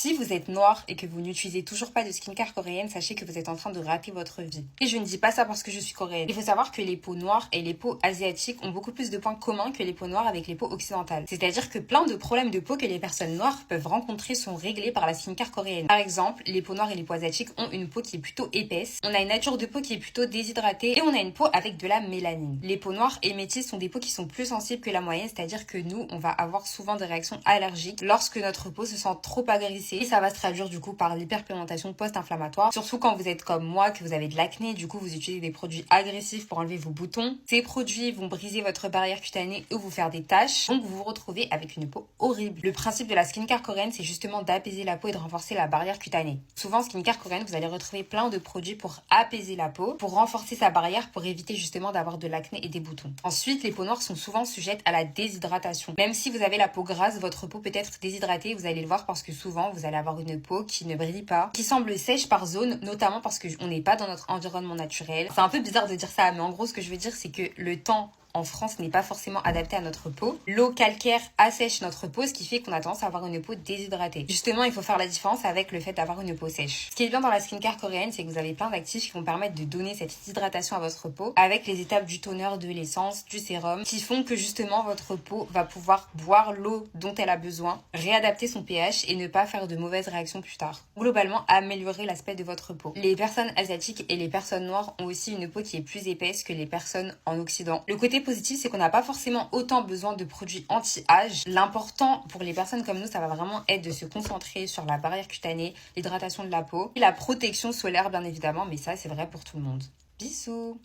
Si vous êtes noir et que vous n'utilisez toujours pas de skincare coréenne, sachez que vous êtes en train de rater votre vie. Et je ne dis pas ça parce que je suis coréenne. Il faut savoir que les peaux noires et les peaux asiatiques ont beaucoup plus de points communs que les peaux noires avec les peaux occidentales. C'est-à-dire que plein de problèmes de peau que les personnes noires peuvent rencontrer sont réglés par la skincare coréenne. Par exemple, les peaux noires et les peaux asiatiques ont une peau qui est plutôt épaisse, on a une nature de peau qui est plutôt déshydratée et on a une peau avec de la mélanine. Les peaux noires et métisses sont des peaux qui sont plus sensibles que la moyenne, c'est-à-dire que nous, on va avoir souvent des réactions allergiques lorsque notre peau se sent trop agressée et ça va se traduire du coup par l'hyperpigmentation post-inflammatoire. Surtout quand vous êtes comme moi, que vous avez de l'acné, du coup vous utilisez des produits agressifs pour enlever vos boutons. Ces produits vont briser votre barrière cutanée ou vous faire des taches, donc vous vous retrouvez avec une peau horrible. Le principe de la skincare coréenne, c'est justement d'apaiser la peau et de renforcer la barrière cutanée. Souvent, en skincare coréenne, vous allez retrouver plein de produits pour apaiser la peau, pour renforcer sa barrière, pour éviter justement d'avoir de l'acné et des boutons. Ensuite, les peaux noires sont souvent sujettes à la déshydratation. Même si vous avez la peau grasse, votre peau peut être déshydratée, vous allez le voir parce que souvent, vous allez avoir une peau qui ne brille pas, qui semble sèche par zone, notamment parce qu'on n'est pas dans notre environnement naturel. C'est un peu bizarre de dire ça, mais en gros, ce que je veux dire, c'est que le temps en France n'est pas forcément adapté à notre peau. L'eau calcaire assèche notre peau, ce qui fait qu'on a tendance à avoir une peau déshydratée. Justement, il faut faire la différence avec le fait d'avoir une peau sèche. Ce qui est bien dans la skincare coréenne, c'est que vous avez plein d'actifs qui vont permettre de donner cette hydratation à votre peau avec les étapes du toner, de l'essence, du sérum, qui font que justement votre peau va pouvoir boire l'eau dont elle a besoin, réadapter son pH et ne pas faire de mauvaises réactions plus tard. Globalement, améliorer l'aspect de votre peau. Les personnes asiatiques et les personnes noires ont aussi une peau qui est plus épaisse que les personnes en Occident. Le côté positif, c'est qu'on n'a pas forcément autant besoin de produits anti-âge. L'important pour les personnes comme nous, ça va vraiment être de se concentrer sur la barrière cutanée, l'hydratation de la peau et la protection solaire bien évidemment, mais ça c'est vrai pour tout le monde. Bisous!